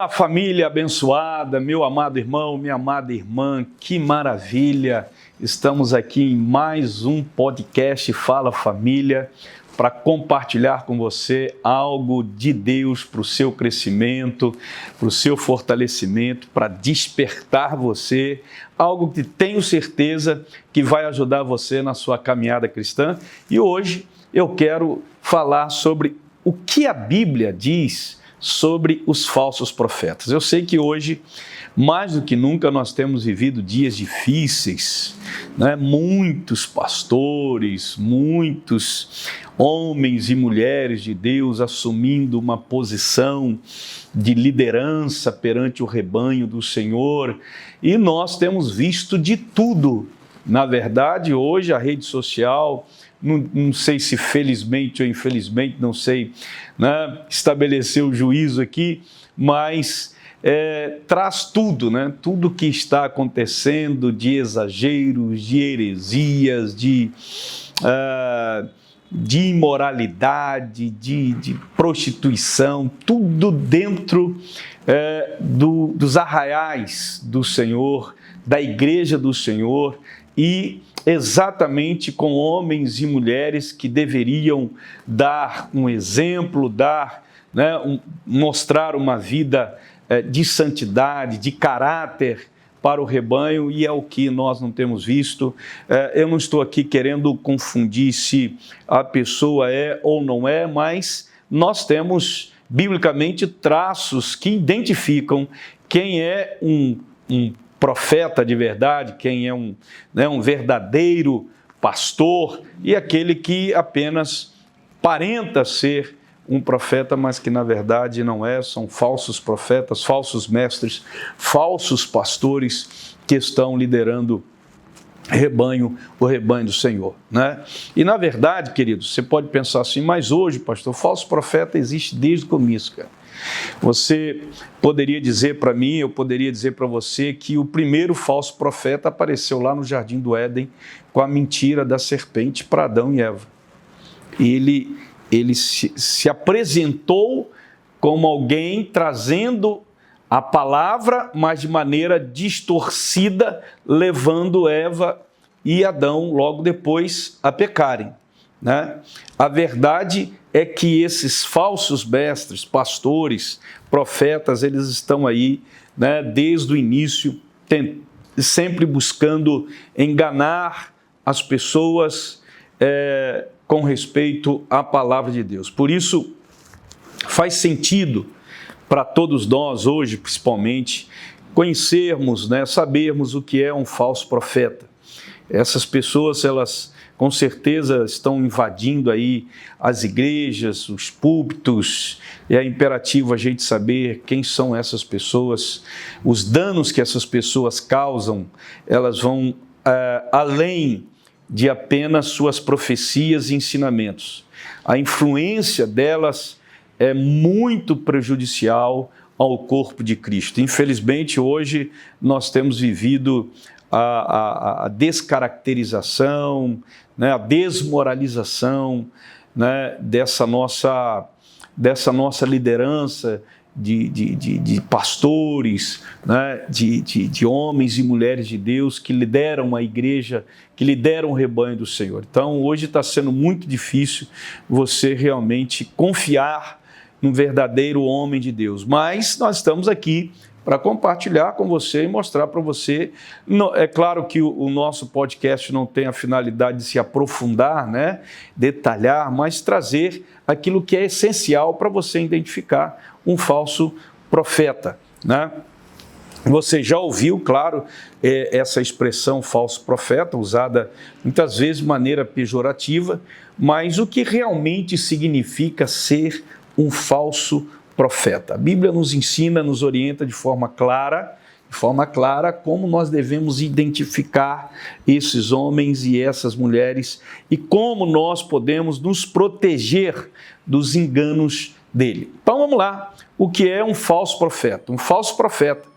A família abençoada, meu amado irmão, minha amada irmã, que maravilha! Estamos aqui em mais um podcast Fala Família para compartilhar com você algo de Deus para o seu crescimento, para o seu fortalecimento, para despertar você, algo que tenho certeza que vai ajudar você na sua caminhada cristã. E hoje eu quero falar sobre o que a Bíblia diz sobre os falsos profetas. Eu sei que hoje, mais do que nunca, nós temos vivido dias difíceis, né? Muitos pastores, muitos homens e mulheres de Deus assumindo uma posição de liderança perante o rebanho do Senhor, e nós temos visto de tudo. Na verdade, hoje a rede social, não sei se felizmente ou infelizmente, não sei, né, estabelecer o juízo aqui, mas traz tudo, né, tudo que está acontecendo de exageros, de heresias, de imoralidade, de prostituição, tudo dentro dos arraiais do Senhor, da igreja do Senhor, e exatamente com homens e mulheres que deveriam dar um exemplo, mostrar uma vida de santidade, de caráter para o rebanho, e é o que nós não temos visto. Eu não estou aqui querendo confundir se a pessoa é ou não é, mas nós temos biblicamente traços que identificam quem é um profeta de verdade, quem é um verdadeiro pastor, e aquele que apenas aparenta ser um profeta, mas que na verdade não é. São falsos profetas, falsos mestres, falsos pastores que estão liderando o rebanho do Senhor, né? E na verdade, queridos, você pode pensar assim, mas hoje, pastor, falso profeta existe desde o começo, cara. Você poderia dizer para mim, eu poderia dizer para você que o primeiro falso profeta apareceu lá no Jardim do Éden com a mentira da serpente para Adão e Eva. E ele se apresentou como alguém trazendo a palavra, mas de maneira distorcida, levando Eva e Adão logo depois a pecarem, né? A verdade é que esses falsos mestres, pastores, profetas, eles estão aí, né, desde o início, sempre buscando enganar as pessoas com respeito à palavra de Deus. Por isso, faz sentido para todos nós hoje, principalmente, conhecermos, né, sabermos o que é um falso profeta. Essas pessoas, elas com certeza estão invadindo aí as igrejas, os púlpitos, e é imperativo a gente saber quem são essas pessoas, os danos que essas pessoas causam. Elas vão além de apenas suas profecias e ensinamentos. A influência delas é muito prejudicial ao corpo de Cristo. Infelizmente, hoje nós temos vivido a descaracterização, né, a desmoralização, né, dessa nossa liderança de pastores, né, de homens e mulheres de Deus que lideram a igreja, que lideram o rebanho do Senhor. Então, hoje está sendo muito difícil você realmente confiar num verdadeiro homem de Deus, mas nós estamos aqui para compartilhar com você e mostrar para você. É claro que o nosso podcast não tem a finalidade de se aprofundar, né, detalhar, mas trazer aquilo que é essencial para você identificar um falso profeta, né? Você já ouviu, claro, essa expressão falso profeta, usada muitas vezes de maneira pejorativa, mas o que realmente significa ser um falso profeta? A Bíblia nos ensina, nos orienta de forma clara como nós devemos identificar esses homens e essas mulheres e como nós podemos nos proteger dos enganos dele. Então vamos lá, o que é um falso profeta? Um falso profeta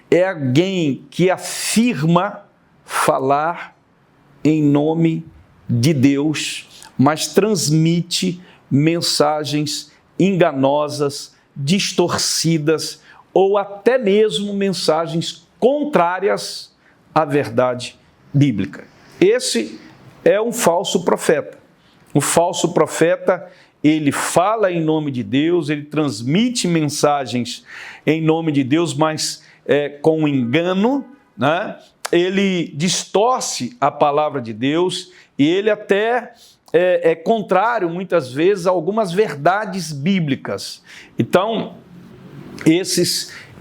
é alguém que afirma falar em nome de Deus, mas transmite mensagens enganosas, distorcidas ou até mesmo mensagens contrárias à verdade bíblica. Esse é um falso profeta. O falso profeta, ele fala em nome de Deus, ele transmite mensagens em nome de Deus, mas com engano, né? Ele distorce a palavra de Deus e ele até é contrário, muitas vezes, a algumas verdades bíblicas. Então,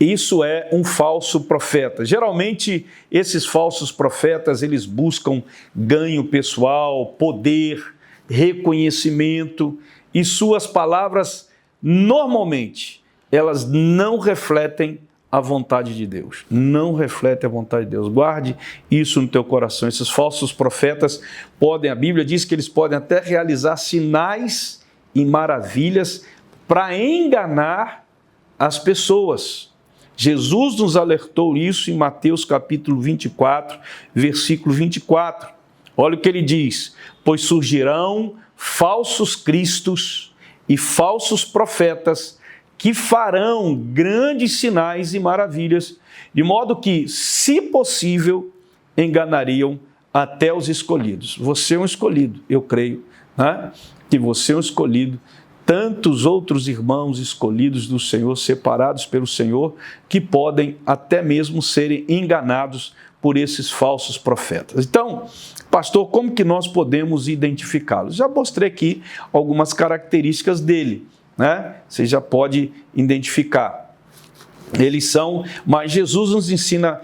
isso é um falso profeta. Geralmente, esses falsos profetas, eles buscam ganho pessoal, poder, reconhecimento, e suas palavras, normalmente, elas não refletem a vontade de Deus. Não refletem a vontade de Deus. Guarde isso no teu coração. Esses falsos profetas a Bíblia diz que eles podem até realizar sinais e maravilhas para enganar as pessoas. Jesus nos alertou isso em Mateus capítulo 24, versículo 24. Olha o que ele diz: pois surgirão falsos cristos e falsos profetas que farão grandes sinais e maravilhas, de modo que, se possível, enganariam até os escolhidos. Você é um escolhido, eu creio, né? Que você é um escolhido, tantos outros irmãos escolhidos do Senhor, separados pelo Senhor, que podem até mesmo serem enganados por esses falsos profetas. Então, pastor, como que nós podemos identificá-los? Já mostrei aqui algumas características dele, né? Você já pode identificar. Eles são, mas Jesus nos ensina,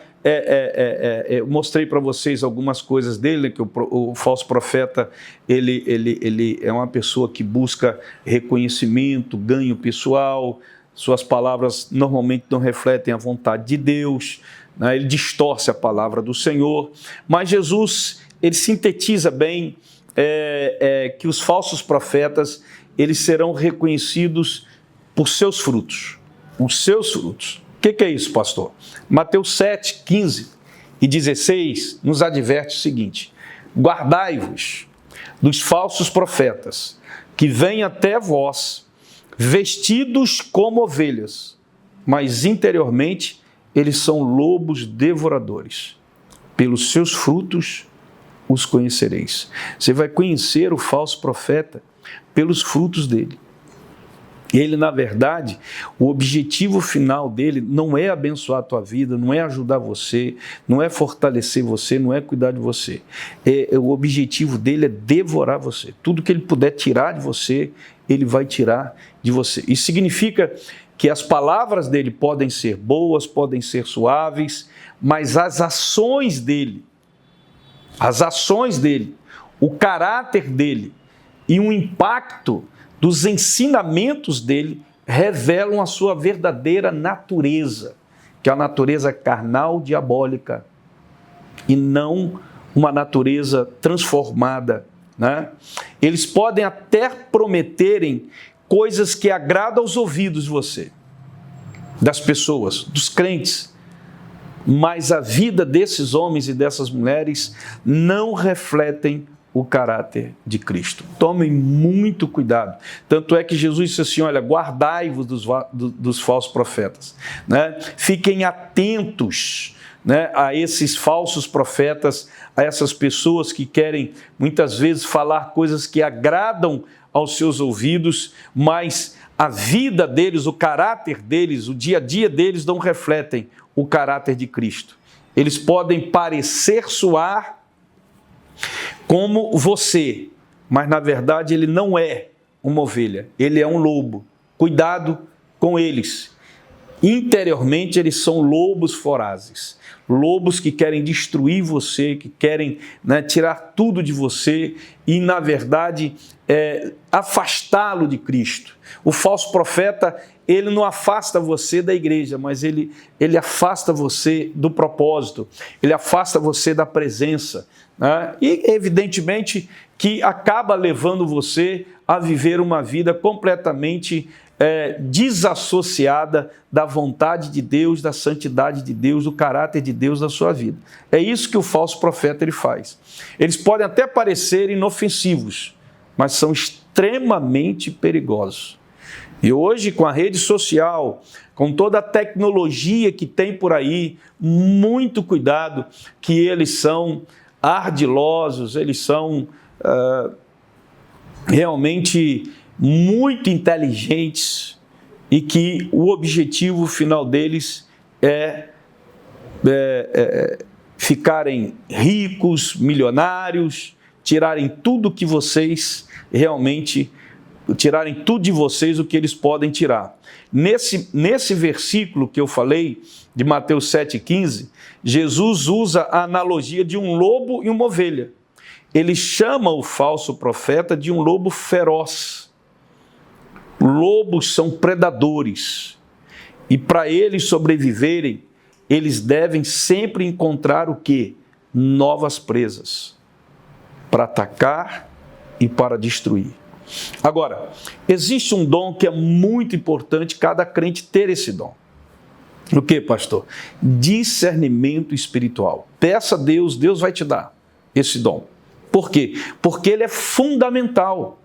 eu mostrei para vocês algumas coisas dele, que o falso profeta, ele é uma pessoa que busca reconhecimento, ganho pessoal, suas palavras normalmente não refletem a vontade de Deus, né? Ele distorce a palavra do Senhor, mas Jesus, ele sintetiza bem que os falsos profetas, eles serão reconhecidos por seus frutos. Os seus frutos. O que é isso, pastor? Mateus 7, 15 e 16 nos adverte o seguinte: guardai-vos dos falsos profetas, que vêm até vós, vestidos como ovelhas, mas interiormente eles são lobos devoradores. Pelos seus frutos os conhecereis. Você vai conhecer o falso profeta pelos frutos dele. Ele, na verdade, o objetivo final dele não é abençoar a tua vida, não é ajudar você, não é fortalecer você, não é cuidar de você. O objetivo dele é devorar você. Tudo que ele puder tirar de você, ele vai tirar de você. Isso significa que as palavras dele podem ser boas, podem ser suaves, mas as ações dele, o caráter dele e o impacto dos ensinamentos dele revelam a sua verdadeira natureza, que é a natureza carnal diabólica e não uma natureza transformada, né? Eles podem até prometerem coisas que agradam aos ouvidos de você, das pessoas, dos crentes, mas a vida desses homens e dessas mulheres não refletem o caráter de Cristo. Tomem muito cuidado. Tanto é que Jesus disse assim, olha, guardai-vos dos falsos profetas, né? Fiquem atentos, né, a esses falsos profetas, a essas pessoas que querem muitas vezes falar coisas que agradam aos seus ouvidos, mas a vida deles, o caráter deles, o dia a dia deles não refletem o caráter de Cristo. Eles podem parecer soar como você, mas na verdade ele não é uma ovelha, ele é um lobo. Cuidado com eles. Interiormente eles são lobos vorazes, lobos que querem destruir você, que querem, né, tirar tudo de você e, na verdade, afastá-lo de Cristo. O falso profeta, ele não afasta você da igreja, mas ele afasta você do propósito, ele afasta você da presença, né? E, evidentemente, que acaba levando você a viver uma vida completamente desassociada da vontade de Deus, da santidade de Deus, do caráter de Deus na sua vida. É isso que o falso profeta ele faz. Eles podem até parecer inofensivos, mas são extremamente perigosos. E hoje, com a rede social, com toda a tecnologia que tem por aí, muito cuidado, que eles são ardilosos, eles são realmente muito inteligentes e que o objetivo final deles é ficarem ricos, milionários, tirarem tudo que vocês realmente, tirarem tudo de vocês o que eles podem tirar. Nesse versículo que eu falei, de Mateus 7,15, Jesus usa a analogia de um lobo e uma ovelha. Ele chama o falso profeta de um lobo feroz. Lobos são predadores. E para eles sobreviverem, eles devem sempre encontrar o quê? Novas presas. Para atacar e para destruir. Agora, existe um dom que é muito importante cada crente ter esse dom. O que, pastor? Discernimento espiritual. Peça a Deus, Deus vai te dar esse dom. Por quê? Porque ele é fundamental.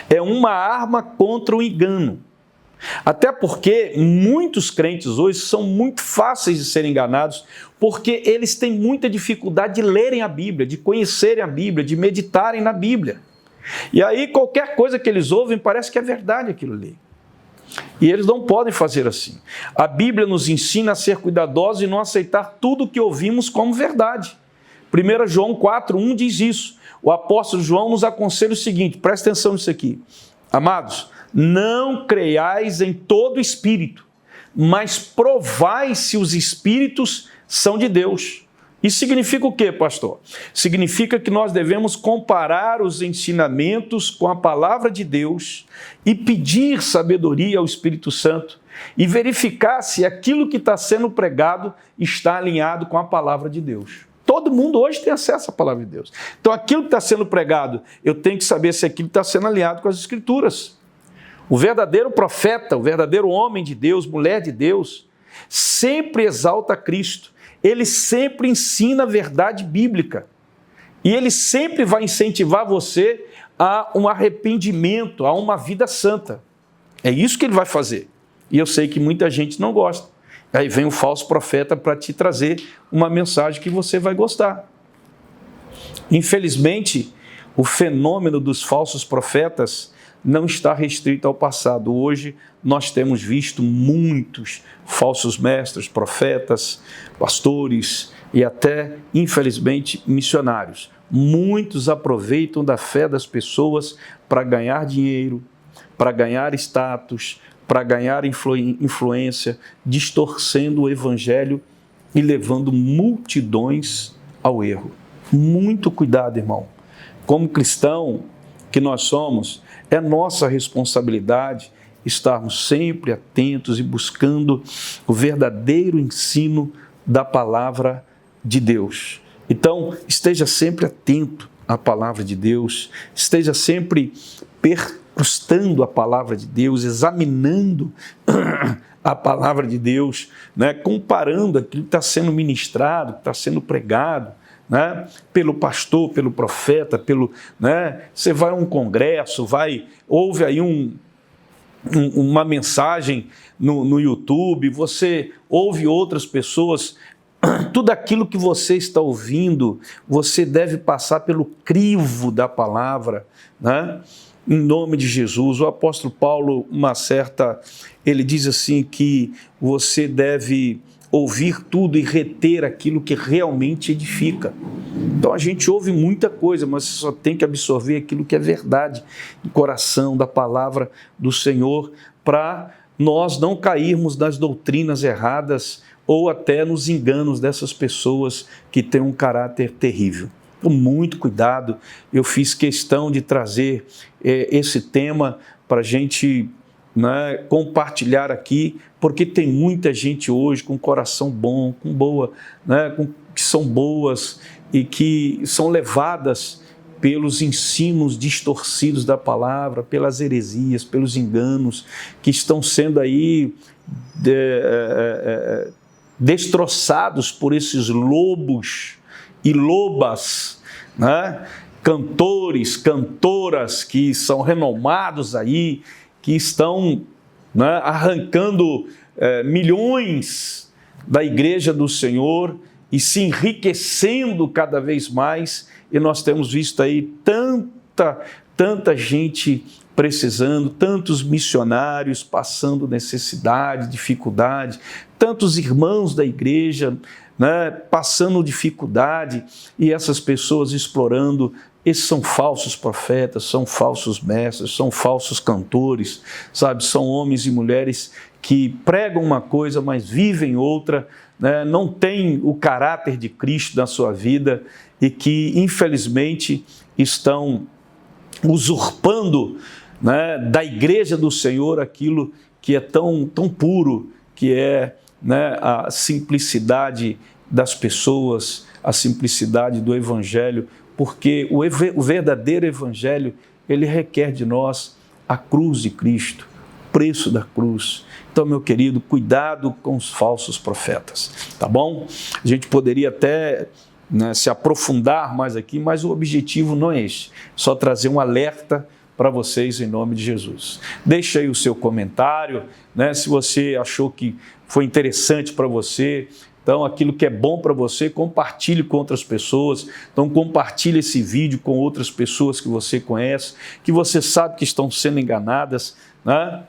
É uma arma contra o engano. Até porque muitos crentes hoje são muito fáceis de serem enganados, porque eles têm muita dificuldade de lerem a Bíblia, de conhecerem a Bíblia, de meditarem na Bíblia. E aí qualquer coisa que eles ouvem parece que é verdade aquilo ali. E eles não podem fazer assim. A Bíblia nos ensina a ser cuidadosos e não aceitar tudo o que ouvimos como verdade. 1 João 4,1 diz isso. O apóstolo João nos aconselha o seguinte, presta atenção nisso aqui. Amados, não creiais em todo espírito, mas provai se os espíritos são de Deus. Isso significa o quê, pastor? Significa que nós devemos comparar os ensinamentos com a palavra de Deus e pedir sabedoria ao Espírito Santo e verificar se aquilo que está sendo pregado está alinhado com a palavra de Deus. Todo mundo hoje tem acesso à palavra de Deus. Então, aquilo que está sendo pregado, eu tenho que saber se aquilo está sendo alinhado com as Escrituras. O verdadeiro profeta, o verdadeiro homem de Deus, mulher de Deus, sempre exalta Cristo. Ele sempre ensina a verdade bíblica. E ele sempre vai incentivar você a um arrependimento, a uma vida santa. É isso que ele vai fazer. E eu sei que muita gente não gosta. Aí vem o falso profeta para te trazer uma mensagem que você vai gostar. Infelizmente, o fenômeno dos falsos profetas não está restrito ao passado. Hoje, nós temos visto muitos falsos mestres, profetas, pastores e até, infelizmente, missionários. Muitos aproveitam da fé das pessoas para ganhar dinheiro, para ganhar status, para ganhar influência, distorcendo o evangelho e levando multidões ao erro. Muito cuidado, irmão. Como cristão que nós somos, é nossa responsabilidade estarmos sempre atentos e buscando o verdadeiro ensino da palavra de Deus. Então, esteja sempre atento à palavra de Deus, esteja sempre percrustando a palavra de Deus, examinando a palavra de Deus, né? Comparando aquilo que está sendo ministrado, que está sendo pregado, né? Pelo pastor, pelo profeta, né? Você vai a um congresso, ouve aí uma mensagem no YouTube, você ouve outras pessoas, tudo aquilo que você está ouvindo, você deve passar pelo crivo da palavra, né? Em nome de Jesus. O apóstolo Paulo, ele diz assim que você deve ouvir tudo e reter aquilo que realmente edifica. Então a gente ouve muita coisa, mas só tem que absorver aquilo que é verdade do coração, da palavra do Senhor, para nós não cairmos nas doutrinas erradas ou até nos enganos dessas pessoas que têm um caráter terrível. Então, muito cuidado. Eu fiz questão de trazer esse tema para a gente, né, compartilhar aqui, porque tem muita gente hoje com coração bom, que são boas e que são levadas pelos ensinos distorcidos da palavra, pelas heresias, pelos enganos que estão sendo aí destroçados por esses lobos e lobas, né? Cantores, cantoras que são renomados aí que estão, né, arrancando milhões da igreja do Senhor e se enriquecendo cada vez mais, e nós temos visto aí tanta gente precisando, tantos missionários passando necessidade, dificuldade, tantos irmãos da igreja, né, passando dificuldade, e essas pessoas explorando. Esses são falsos profetas, são falsos mestres, são falsos cantores, sabe? São homens e mulheres que pregam uma coisa, mas vivem outra, né? Não têm o caráter de Cristo na sua vida e que, infelizmente, estão usurpando, né, da igreja do Senhor aquilo que é tão puro, que é, né, a simplicidade das pessoas, a simplicidade do Evangelho, porque o verdadeiro Evangelho, ele requer de nós a cruz de Cristo, o preço da cruz. Então, meu querido, cuidado com os falsos profetas, tá bom? A gente poderia até, né, se aprofundar mais aqui, mas o objetivo não é esse, só trazer um alerta para vocês em nome de Jesus. Deixa aí o seu comentário, né, se você achou que foi interessante para você. Então, aquilo que é bom para você, compartilhe com outras pessoas. Então, compartilhe esse vídeo com outras pessoas que você conhece, que você sabe que estão sendo enganadas, né?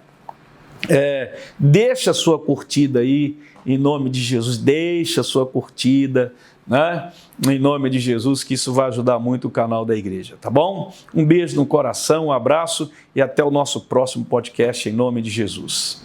Deixa a sua curtida aí, em nome de Jesus. Deixa a sua curtida, né? Em nome de Jesus, que isso vai ajudar muito o canal da igreja, tá bom? Um beijo no coração, um abraço e até o nosso próximo podcast, em nome de Jesus.